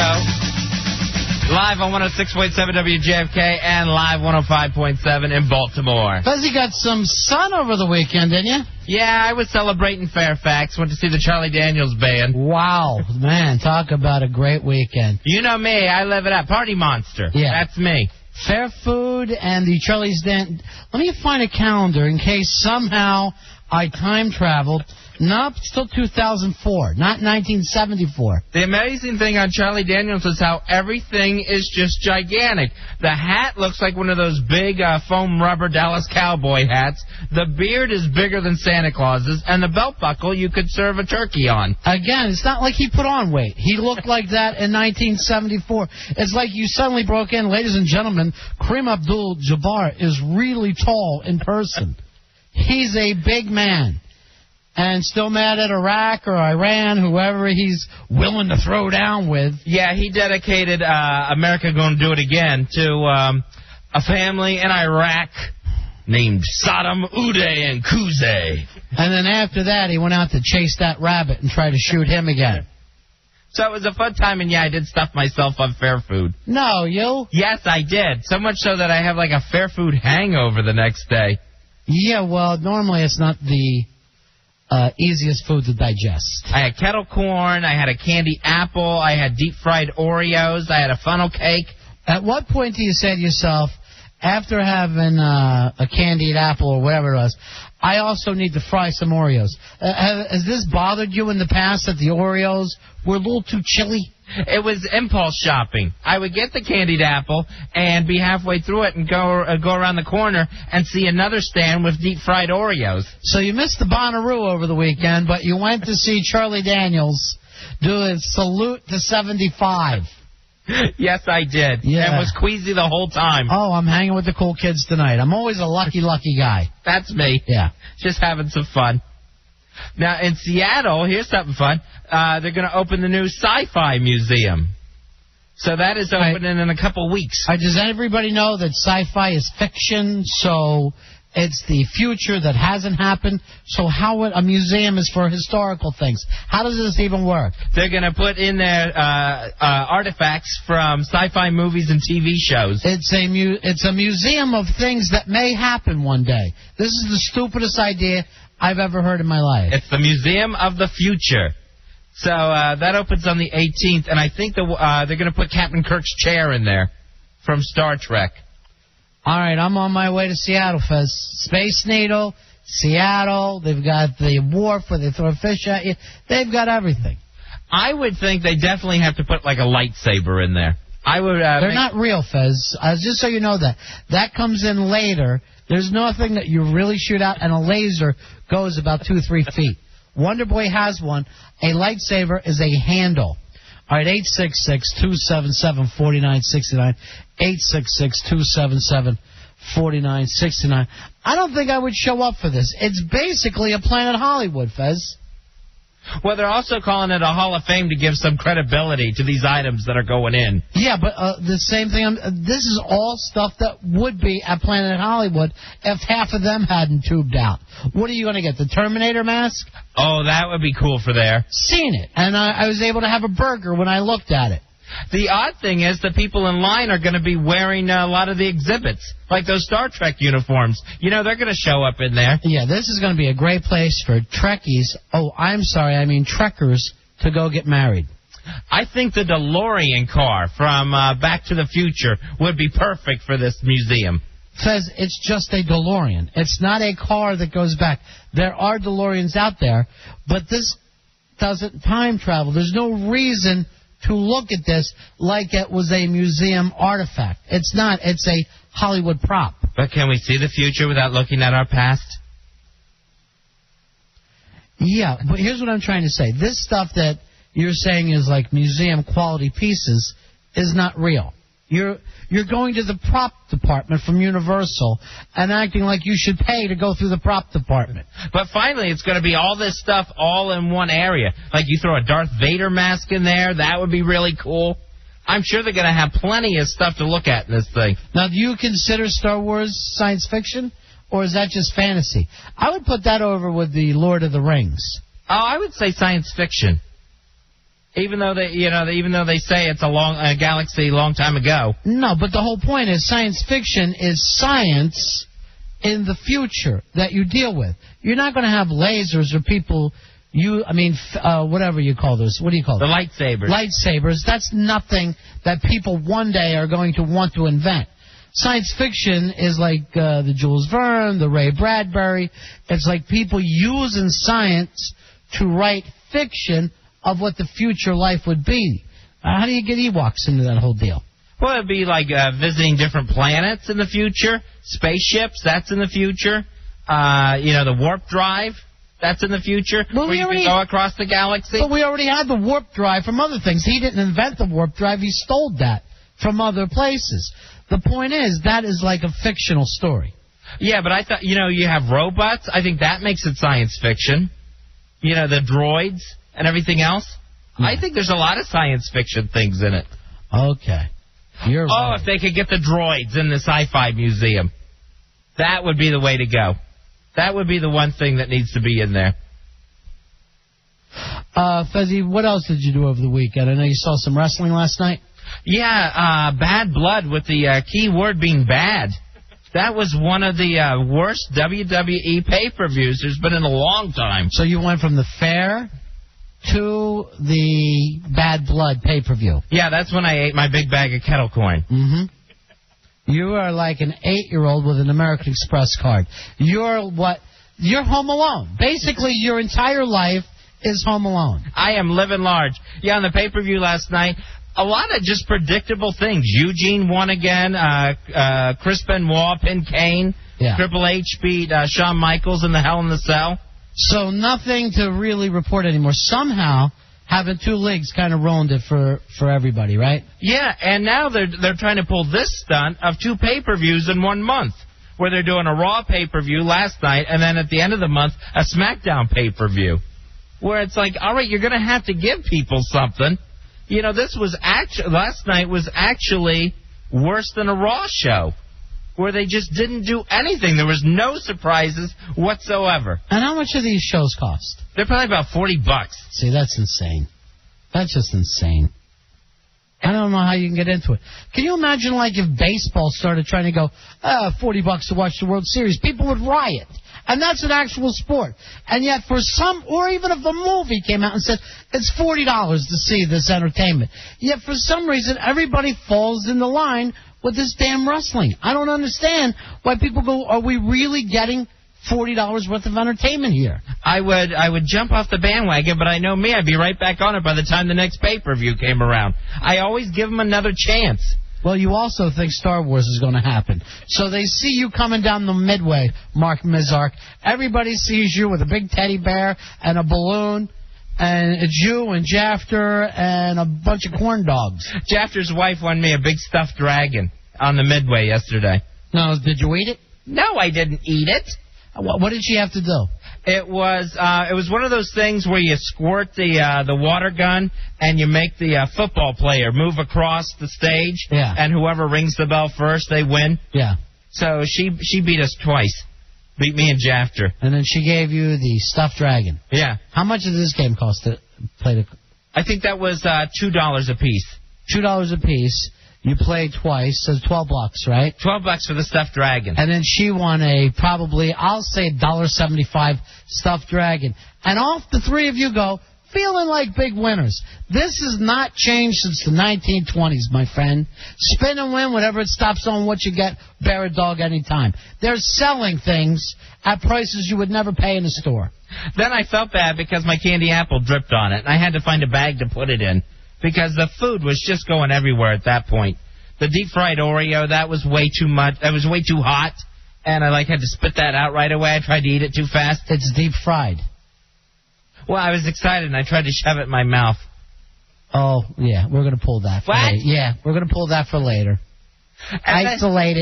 Show. Live on 106.7 WJFK and live 105.7 in Baltimore. Fez, you got some sun over the weekend, didn't you? Yeah, I was celebrating Fairfax. Went to see the Charlie Daniels Band. Wow, man, talk about a great weekend. You know me, I live it up. Party monster. Yeah. That's me. Fair food and the Charlie's Den. Let me find a calendar in case somehow I time traveled. Nope, still 2004, not 1974. The amazing thing on Charlie Daniels is how everything is just gigantic. The hat looks like one of those big foam rubber Dallas Cowboy hats. The beard is bigger than Santa Claus's, and the belt buckle you could serve a turkey on. Again, it's not like he put on weight. He looked like that in 1974. It's like you suddenly broke in, ladies and gentlemen, Kareem Abdul-Jabbar is really tall in person. He's a big man. And still mad at Iraq or Iran, whoever he's willing to throw down with. Yeah, he dedicated America Gonna Do It Again to a family in Iraq named Saddam, Uday, and Kuzey. And then after that, he went out to chase that rabbit and try to shoot him again. So it was a fun time, and yeah, I did stuff myself on fair food. No, you? Yes, I did. So much so that I have like a fair food hangover the next day. Yeah, well, normally it's not the easiest food to digest. I had kettle corn, I had a candy apple, I had deep-fried Oreos, I had a funnel cake. At what point do you say to yourself, after having a candied apple or whatever it was, I also need to fry some Oreos? Has this bothered you in the past that the Oreos were a little too chilly? It was impulse shopping. I would get the candied apple and be halfway through it and go around the corner and see another stand with deep-fried Oreos. So you missed the Bonnaroo over the weekend, but you went to see Charlie Daniels do a salute to 75. Yes, I did. Yeah. And was queasy the whole time. Oh, I'm hanging with the cool kids tonight. I'm always a lucky guy. That's me. Yeah. Just having some fun. Now, in Seattle, here's something fun. They're going to open the new Sci-Fi Museum. So that is opening in a couple weeks. Does everybody know that sci-fi is fiction, so it's the future that hasn't happened? So how a museum is for historical things. How does this even work? They're going to put in there artifacts from sci-fi movies and TV shows. It's a museum of things that may happen one day. This is the stupidest idea I've ever heard in my life. It's the Museum of the Future. So that opens on the 18th, and I think they're going to put Captain Kirk's chair in there from Star Trek. All right, I'm on my way to Seattle, Fez. Space Needle, Seattle, they've got the wharf where they throw fish at you. They've got everything. I would think they definitely have to put like a lightsaber in there. I would. They're not real, Fez. Just so you know that. That comes in later. There's nothing that you really shoot out, and a laser goes about 2-3 feet. Wonder Boy has one. A lightsaber is a handle. All right, 866-277-4969. 866-277-4969. I don't think I would show up for this. It's basically a Planet Hollywood, Fez. Well, they're also calling it a Hall of Fame to give some credibility to these items that are going in. Yeah, but the same thing. This is all stuff that would be at Planet Hollywood if half of them hadn't tubed out. What are you going to get, the Terminator mask? Oh, that would be cool for there. Seen it, and I was able to have a burger when I looked at it. The odd thing is the people in line are going to be wearing a lot of the exhibits, like those Star Trek uniforms. You know, they're going to show up in there. Yeah, this is going to be a great place for Trekkies. Oh, I'm sorry, I mean Trekkers to go get married. I think the DeLorean car from Back to the Future would be perfect for this museum. Says it's just a DeLorean. It's not a car that goes back. There are DeLoreans out there, but this doesn't time travel. There's no reason to look at this like it was a museum artifact. It's not. It's a Hollywood prop. But can we see the future without looking at our past? Yeah, but here's what I'm trying to say. This stuff that you're saying is like museum quality pieces is not real. You're going to the prop department from Universal and acting like you should pay to go through the prop department. But finally, it's going to be all this stuff all in one area. Like you throw a Darth Vader mask in there, that would be really cool. I'm sure they're going to have plenty of stuff to look at in this thing. Now, do you consider Star Wars science fiction, or is that just fantasy? I would put that over with the Lord of the Rings. Oh, I would say science fiction. Even though they say it's a galaxy a long time ago. No, but the whole point is science fiction is science in the future that you deal with. You're not going to have lasers or people. Whatever you call those. What do you call them? The lightsabers. Lightsabers. That's nothing that people one day are going to want to invent. Science fiction is like the Jules Verne, the Ray Bradbury. It's like people using science to write fiction of what the future life would be. How do you get Ewoks into that whole deal? Well, it'd be like visiting different planets in the future. Spaceships, that's in the future. The warp drive, that's in the future. Well, where you can go across the galaxy. But we already had the warp drive from other things. He didn't invent the warp drive. He stole that from other places. The point is, that is like a fictional story. Yeah, but I thought, you have robots. I think that makes it science fiction. The droids and everything else. Yeah. I think there's a lot of science fiction things in it. Okay. You're right. If they could get the droids in the sci-fi museum. That would be the way to go. That would be the one thing that needs to be in there. Fezzy, what else did you do over the weekend? I know you saw some wrestling last night. Yeah, Bad Blood with the key word being bad. That was one of the worst WWE pay-per-views there's been in a long time. So you went from the fair to the Bad Blood pay-per-view. Yeah, that's when I ate my big bag of kettle corn. Mm-hmm. You are like an 8-year-old with an American Express card. You're Home Alone. Basically, your entire life is Home Alone. I am living large. Yeah, on the pay-per-view last night, a lot of just predictable things. Eugene won again. Chris Benoit pinned Kane. Yeah. Triple H beat Shawn Michaels in the Hell in the Cell. So nothing to really report anymore. Somehow, having two leagues kind of ruined it for everybody, right? Yeah, and now they're trying to pull this stunt of 2 pay-per-views in 1 month, where they're doing a Raw pay-per-view last night, and then at the end of the month, a SmackDown pay-per-view, where it's like, all right, you're going to have to give people something. Last night was actually worse than a Raw show, where they just didn't do anything. There was no surprises whatsoever. And how much do these shows cost? They're probably about $40. See, that's insane. That's just insane. I don't know how you can get into it. Can you imagine, like, if baseball started trying to go, $40 to watch the World Series? People would riot. And that's an actual sport. And yet or even if the movie came out and said, it's $40 to see this entertainment. Yet for some reason, everybody falls in the line with this damn wrestling. I don't understand why people go, are we really getting $40 worth of entertainment here? I would jump off the bandwagon, but I know me, I'd be right back on it by the time the next pay-per-view came around. I always give them another chance. Well, you also think Star Wars is going to happen. So they see you coming down the midway, Mark Mizark. Everybody sees you with a big teddy bear and a balloon, and it's you and Jafter and a bunch of corn dogs. Jafter's wife won me a big stuffed dragon on the midway yesterday. No, did you eat it? No, I didn't eat it. What did she have to do? It was one of those things where you squirt the water gun and you make the football player move across the stage. Yeah. And whoever rings the bell first, they win. Yeah. So she beat us twice. Beat me and Jafter. And then she gave you the stuffed dragon. Yeah. How much did this game cost to play? I think that was $2 a piece. $2 a piece. You played twice, so $12, right? $12 for the stuffed dragon. And then she won probably, I'll say $1.75 stuffed dragon. And off the three of you go, feeling like big winners. This has not changed since the 1920s, my friend. Spin and win, whatever it stops on what you get, bear a dog anytime. They're selling things at prices you would never pay in a store. Then I felt bad because my candy apple dripped on it, and I had to find a bag to put it in. Because the food was just going everywhere at that point. The deep-fried Oreo, that was way too much. That was way too hot, and I had to spit that out right away. I tried to eat it too fast. It's deep-fried. Well, I was excited, and I tried to shove it in my mouth. Oh, yeah, we're going to pull that for later. Yeah, we're going to pull that for later. Isolate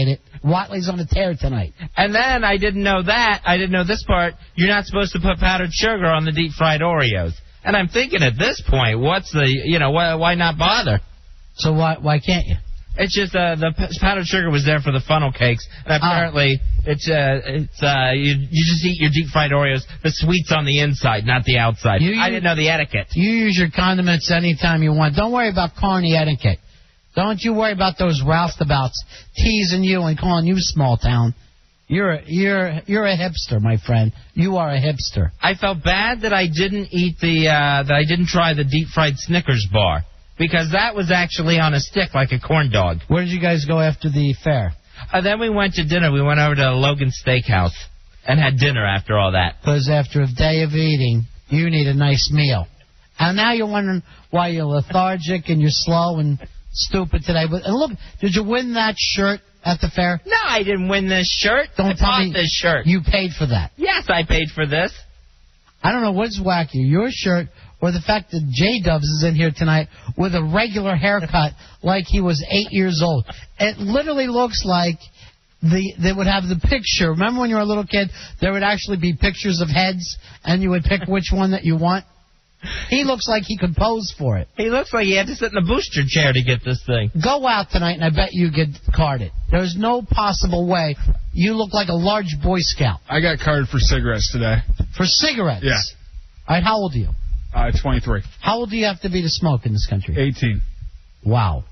it. Watley's on a tear tonight. And then I didn't know that. I didn't know this part. You're not supposed to put powdered sugar on the deep-fried Oreos. And I'm thinking at this point, why not bother? So why can't you? It's just the powdered sugar was there for the funnel cakes, and apparently You just eat your deep-fried Oreos. The sweet's on the inside, not the outside. I didn't know the etiquette. You use your condiments anytime you want. Don't worry about carny etiquette. Don't you worry about those roustabouts teasing you and calling you small town. You're a hipster, my friend. You are a hipster. I felt bad that I didn't eat that I didn't try the deep-fried Snickers bar, because that was actually on a stick like a corn dog. Where did you guys go after the fair? Then we went to dinner. We went over to Logan Steakhouse and had dinner after all that. Because after a day of eating, you need a nice meal. And now you're wondering why you're lethargic and you're slow and stupid today. And look, did you win that shirt at the fair? No, I didn't win this shirt. I bought this shirt. You paid for that. Yes, I paid for this. I don't know what's wackier, your shirt or the fact that J-Dubs is in here tonight with a regular haircut like he was 8 years old. It literally looks like they would have the picture. Remember when you were a little kid, there would actually be pictures of heads, and you would pick which one that you want? He looks like he could pose for it. He looks like he had to sit in a booster chair to get this thing. Go out tonight, and I bet you get carded. There's no possible way. You look like a large Boy Scout. I got carded for cigarettes today. For cigarettes? Yeah. All right, how old are you? 23. How old do you have to be to smoke in this country? 18. Wow.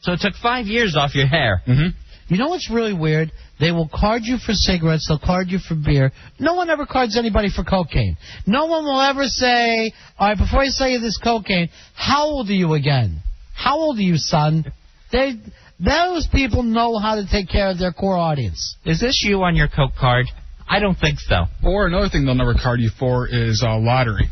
So it took 5 years off your hair. Mm-hmm. You know what's really weird? They will card you for cigarettes. They'll card you for beer. No one ever cards anybody for cocaine. No one will ever say, all right, before I sell you this cocaine, how old are you again? How old are you, son? Those people know how to take care of their core audience. Is this you on your Coke card? I don't think so. Or another thing they'll never card you for is lottery.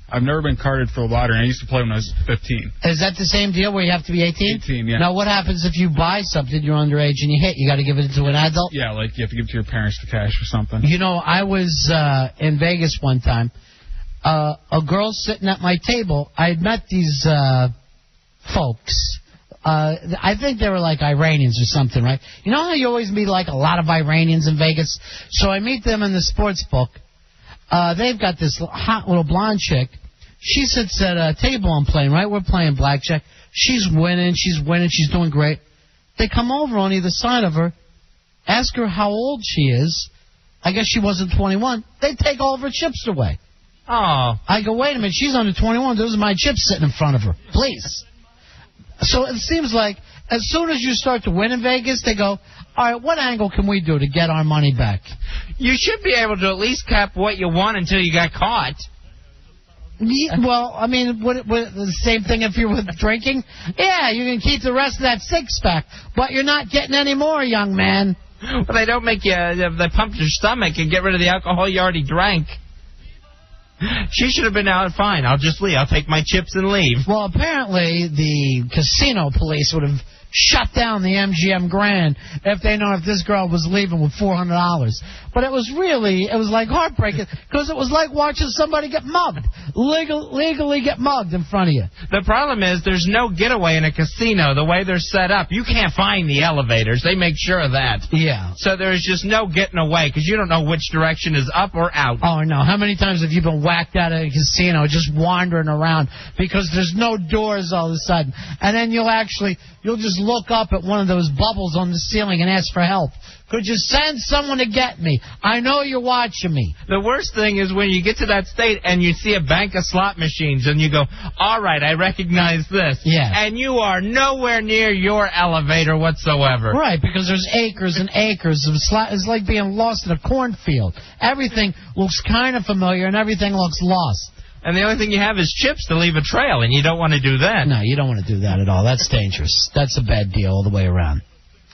I've never been carded for the lottery. I used to play when I was 15. Is that the same deal where you have to be 18? 18, yeah. Now, what happens if you buy something, you're underage, and you hit? You got to give it to an adult? Yeah, like you have to give it to your parents for cash or something. You know, I was in Vegas one time. A girl sitting at my table. I had met these folks. I think they were like Iranians or something, right? You know how you always meet like a lot of Iranians in Vegas? So I meet them in the sports book. They've got this hot little blonde chick. She sits at a table I'm playing, right? We're playing blackjack. She's winning, she's doing great. They come over on either side of her, ask her how old she is. I guess she wasn't 21. They take all of her chips away. Oh. I go, wait a minute, she's under 21. Those are my chips sitting in front of her. Please. So it seems like as soon as you start to win in Vegas, they go, all right, what angle can we do to get our money back? You should be able to at least cap what you want until you got caught. Yeah, well, I mean, would the same thing if you're with drinking? Yeah, you can keep the rest of that six-pack, but you're not getting any more, young man. Well, they don't make you, they pump your stomach and get rid of the alcohol you already drank. She should have been out fine. I'll just leave. I'll take my chips and leave. Well, apparently the casino police would have shut down the MGM Grand if they known if this girl was leaving with $400. But it was like heartbreaking because it was like watching somebody get mugged, legally get mugged in front of you. The problem is there's no getaway in a casino the way they're set up. You can't find the elevators. They make sure of that. Yeah. So there's just no getting away because you don't know which direction is up or out. Oh, no. How many times have you been whacked out of a casino just wandering around because there's no doors all of a sudden? And then you'll just look up at one of those bubbles on the ceiling and ask for help. Could you send someone to get me? I know you're watching me. The worst thing is when you get to that state and you see a bank of slot machines and you go, all right, I recognize this. Yeah. And you are nowhere near your elevator whatsoever. Right, because there's acres and acres of slot. It's like being lost in a cornfield. Everything looks kind of familiar and everything looks lost. And the only thing you have is chips to leave a trail, and you don't want to do that. No, you don't want to do that at all. That's dangerous. That's a bad deal all the way around.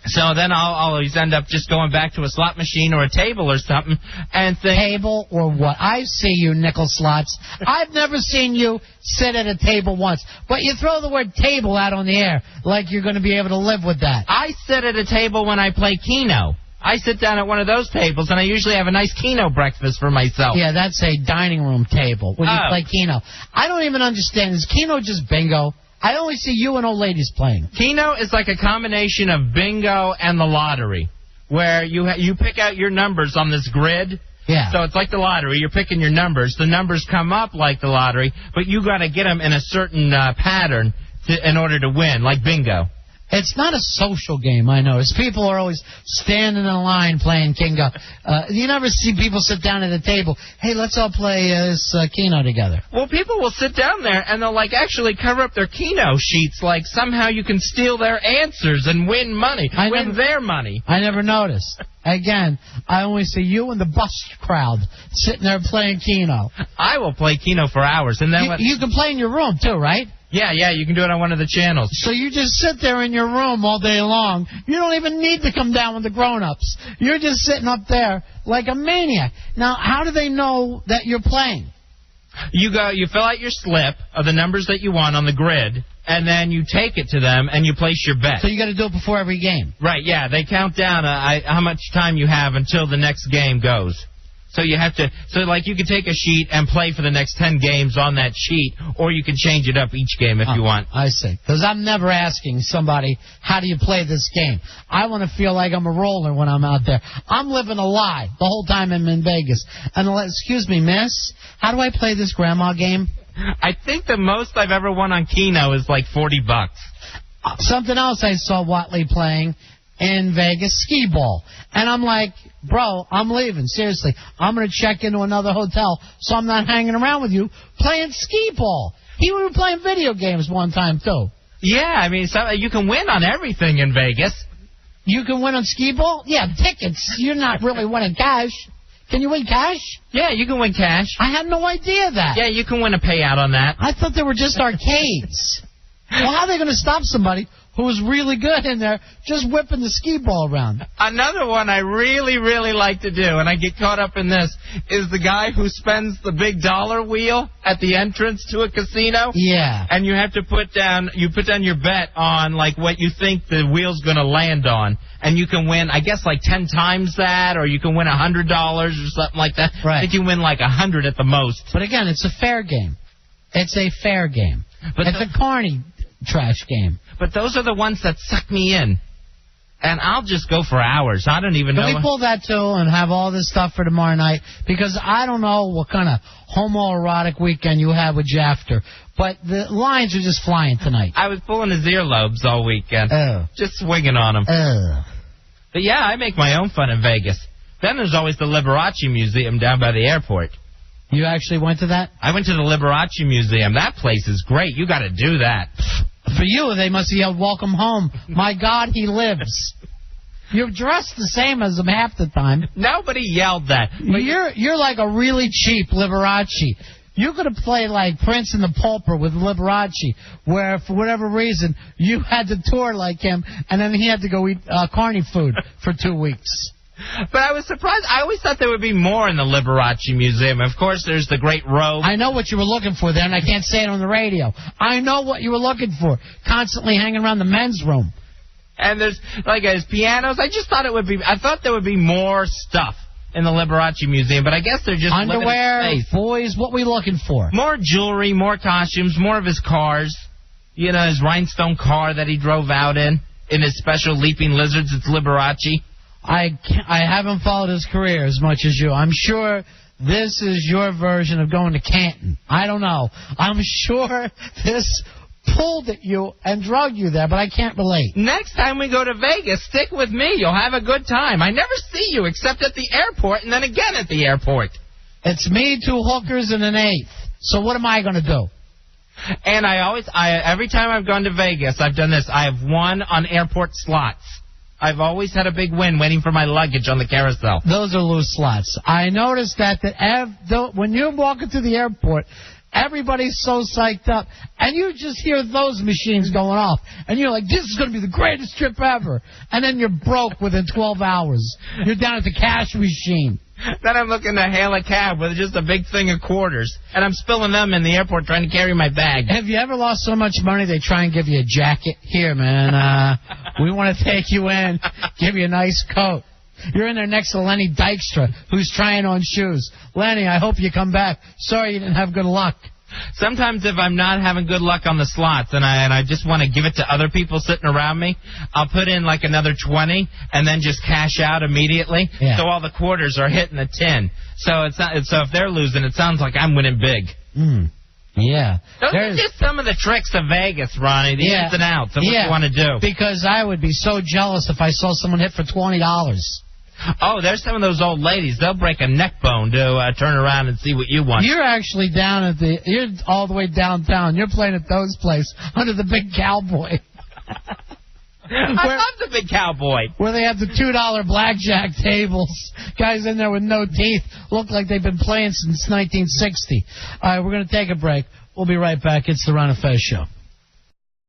So then I'll always end up just going back to a slot machine or a table or something and think... Table or what? I see you, nickel slots. I've never seen you sit at a table once. But you throw the word table out on the air like you're going to be able to live with that. I sit at a table when I play Keno. I sit down at one of those tables, and I usually have a nice Keno breakfast for myself. Yeah, that's a dining room table when you play Keno. I don't even understand. Is Keno just bingo? I only see you and old ladies playing. Keno is like a combination of bingo and the lottery, where you pick out your numbers on this grid. Yeah. So it's like the lottery. You're picking your numbers. The numbers come up like the lottery, but you got to get them in a certain pattern in order to win, like bingo. It's not a social game, I notice. People are always standing in line playing Kingo. You never see people sit down at a table. Hey, let's all play this Keno together. Well, people will sit down there and they'll like actually cover up their Keno sheets like somehow you can steal their answers and win money. Their money. I never noticed. Again, I only see you and the bus crowd sitting there playing Keno. I will play Keno for hours. And then you can play in your room, too, right? Yeah, you can do it on one of the channels. So you just sit there in your room all day long. You don't even need to come down with the grown-ups. You're just sitting up there like a maniac. Now, how do they know that you're playing? You fill out your slip of the numbers that you want on the grid, and then you take it to them and you place your bet. So you got to do it before every game. Right, yeah. They count down how much time you have until the next game goes. So you have to, you can take a sheet and play for the next 10 games on that sheet, or you can change it up each game if you want. I see. Because I'm never asking somebody, how do you play this game? I want to feel like I'm a roller when I'm out there. I'm living a lie the whole time I'm in Vegas. And excuse me, miss, how do I play this grandma game? I think the most I've ever won on Keno is like $40. Something else I saw Watley playing in Vegas, skee ball. And I'm like, bro, I'm leaving. Seriously, I'm going to check into another hotel so I'm not hanging around with you playing skee ball. He was playing video games one time, too. Yeah, I mean, you can win on everything in Vegas. You can win on skee ball? Yeah, tickets. You're not really winning cash. Can you win cash? Yeah, you can win cash. I had no idea that. Yeah, you can win a payout on that. I thought they were just arcades. Well, how are they going to stop somebody who was really good in there just whipping the skee ball around? Another one I really, really like to do, and I get caught up in this, is the guy who spends the big dollar wheel at the entrance to a casino. Yeah. And you have to put down your bet on, like, what you think the wheel's going to land on. And you can win, I guess, like 10 times that, or you can win $100 or something like that. Right. I think you win like 100 at the most. But again, it's a fair game. It's a fair game. But it's a carny trash game. But those are the ones that suck me in. And I'll just go for hours. I don't even know. Can we pull that, too, and have all this stuff for tomorrow night? Because I don't know what kind of homoerotic weekend you have with Jafter. But the lines are just flying tonight. I was pulling his earlobes all weekend. Just swinging on them. But, yeah, I make my own fun in Vegas. Then there's always the Liberace Museum down by the airport. You actually went to that? I went to the Liberace Museum. That place is great. You got to do that. For you, they must have yelled, "Welcome home." My God, he lives. You're dressed the same as him half the time. Nobody yelled that. You're like a really cheap Liberace. You could have played like Prince and the Pauper with Liberace, where for whatever reason you had to tour like him, and then he had to go eat carny food for 2 weeks. But I was surprised. I always thought there would be more in the Liberace Museum. Of course, there's the Great Robe. I know what you were looking for there, and I can't say it on the radio. I know what you were looking for. Constantly hanging around the men's room. And there's, like, his pianos. I thought there would be more stuff in the Liberace Museum, but I guess they're just underwear, boys, what we looking for? More jewelry, more costumes, more of his cars. You know, his rhinestone car that he drove out in his special Leaping Lizards. It's Liberace. I haven't followed his career as much as you. I'm sure this is your version of going to Canton. I don't know. I'm sure this pulled at you and drug you there, but I can't relate. Next time we go to Vegas, stick with me. You'll have a good time. I never see you except at the airport and then again at the airport. It's me, 2 hookers, and an 8th. So what am I going to do? And every time I've gone to Vegas, I've done this. I have won on airport slots. I've always had a big win waiting for my luggage on the carousel. Those are loose slots. I noticed that when you're walking through the airport, everybody's so psyched up, and you just hear those machines going off, and you're like, this is going to be the greatest trip ever. And then you're broke within 12 hours. You're down at the cash machine. Then I'm looking to hail a cab with just a big thing of quarters, and I'm spilling them in the airport trying to carry my bag. Have you ever lost so much money they try and give you a jacket? Here, man, we want to take you in, give you a nice coat. You're in there next to Lenny Dykstra, who's trying on shoes. Lenny, I hope you come back. Sorry you didn't have good luck. Sometimes if I'm not having good luck on the slots and I just want to give it to other people sitting around me, I'll put in like another 20 and then just cash out immediately. Yeah. So all the quarters are hitting the tin. So so if they're losing, it sounds like I'm winning big. Yeah. Those are just some of the tricks of Vegas, Ronnie, the ins and outs of what you want to do. Because I would be so jealous if I saw someone hit for $20. Oh, there's some of those old ladies. They'll break a neck bone to turn around and see what you want. You're actually you're all the way downtown. You're playing at those places under the big cowboy. I love the big cowboy. Where they have the $2 blackjack tables. Guys in there with no teeth look like they've been playing since 1960. All right, we're going to take a break. We'll be right back. It's the Ron Fez Show.